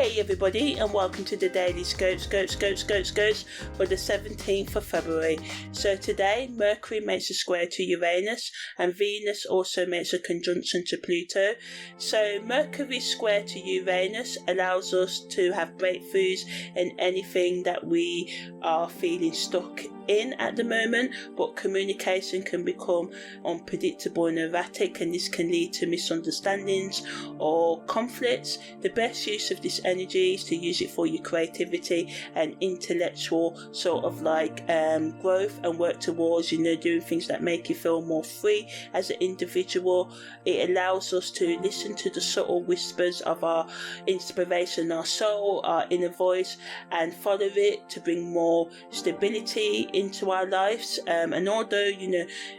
Hey everybody, and welcome to the Daily Scopes for the 17th of February. So today, Mercury makes a square to Uranus, and Venus also makes a conjunction to Pluto. So Mercury Square to Uranus allows us to have breakthroughs in anything that we are feeling stuck in at the moment, but communication can become unpredictable and erratic, and this can lead to misunderstandings or conflicts. The best use of this energy is to use it for your creativity and intellectual sort of growth, and work towards doing things that make you feel more free as an individual. It allows us to listen to the subtle whispers of our inspiration, our soul, our inner voice, and follow it to bring more stability into our lives. And although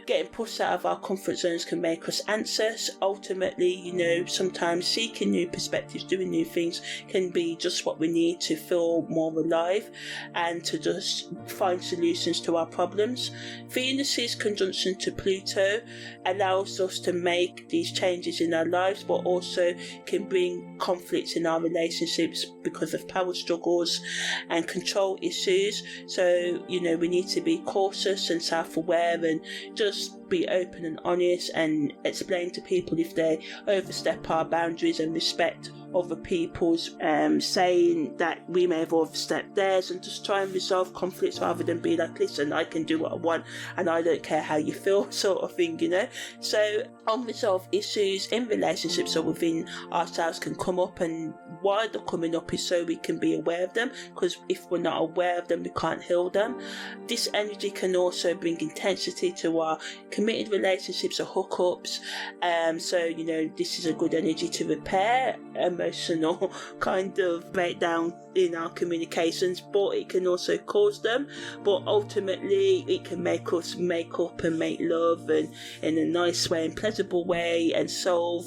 getting pushed out of our comfort zones can make us anxious, ultimately sometimes seeking new perspectives, doing new things can be just what we need to feel more alive and to just find solutions to our problems. Venus's conjunction to Pluto allows us to make these changes in our lives, but also can bring conflicts in our relationships because of power struggles and control issues. So we need to be cautious and self-aware and just be open and honest and explain to people if they overstep our boundaries, and respect other people's saying that we may have overstepped theirs, and just try and resolve conflicts rather than be like, listen, I can do what I want and I don't care how you feel sort of thing. So unresolved issues in relationships or within ourselves can come up, and why they're coming up is so we can be aware of them, because if we're not aware of them we can't heal them. This energy can also bring intensity to our committed relationships or hookups, so this is a good energy to repair emotional kind of breakdown in our communications, but it can also cause them. But ultimately it can make us make up and make love, and in a nice way and pleasurable way, and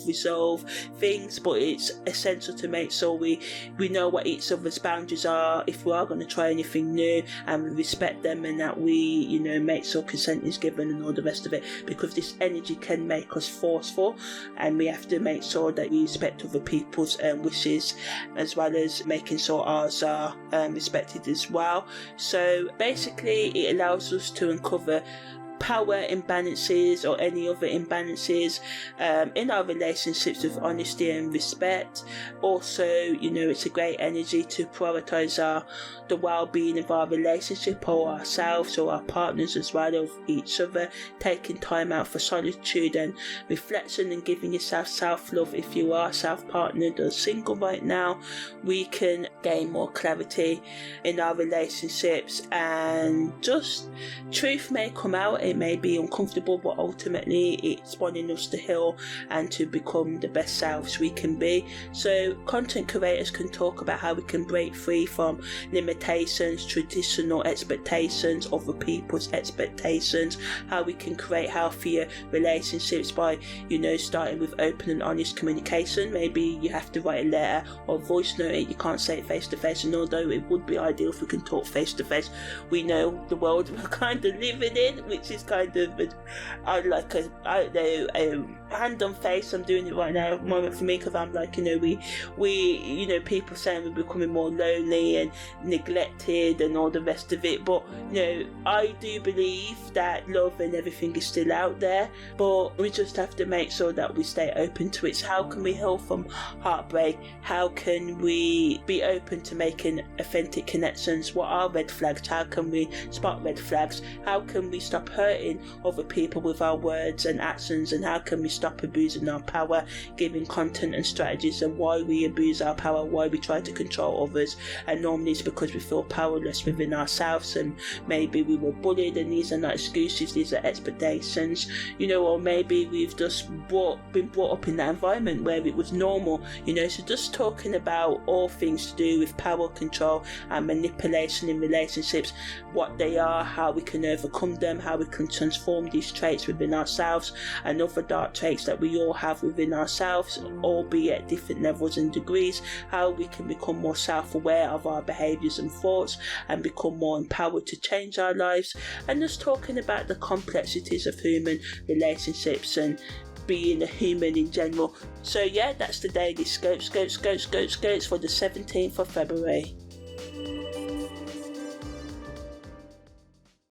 resolve things. But it's essential to make sure we know what each other's boundaries are if we are going to try anything new, and we respect them, and that we make sure consent is given and all the rest of it, because this energy can make us forceful, and we have to make sure that we respect other people's wishes, as well as making sure ours are respected as well. So basically it allows us to uncover power imbalances or any other imbalances in our relationships with honesty and respect. Also, it's a great energy to prioritize the well-being of our relationship, or ourselves or our partners as well, of each other, taking time out for solitude and reflection and giving yourself self-love. If you are self-partnered or single right now, we can gain more clarity in our relationships, and just truth may come out. It may be uncomfortable, but ultimately it's wanting us to heal and to become the best selves we can be. So content creators can talk about how we can break free from limitations, traditional expectations, other people's expectations, how we can create healthier relationships by starting with open and honest communication. Maybe you have to write a letter or voice note it, you can't say it face to face, and although it would be ideal if we can talk face to face, we know the world we're kind of living in, which is kind of hand on face. I'm doing it right now, moment for me, because I'm like, we people saying we're becoming more lonely and neglected and all the rest of it, but I do believe that love and everything is still out there, but we just have to make sure that we stay open to it. So how can we heal from heartbreak? How can we be open to making authentic connections? What are red flags? How can we spot red flags? How can we stop hurting other people with our words and actions? And how can we stop abusing our power, giving content and strategies on why we abuse our power, why we try to control others? And normally it's because we feel powerless within ourselves, and maybe we were bullied, and these are not excuses, these are expectations, or maybe we've just been brought up in that environment where it was normal, so just talking about all things to do with power, control and manipulation in relationships, what they are, how we can overcome them, how we can transform these traits within ourselves, and other dark traits that we all have within ourselves, albeit at different levels and degrees, how we can become more self-aware of our behaviours and thoughts and become more empowered to change our lives, and just talking about the complexities of human relationships and being a human in general. So yeah, that's the daily scope for the 17th of February.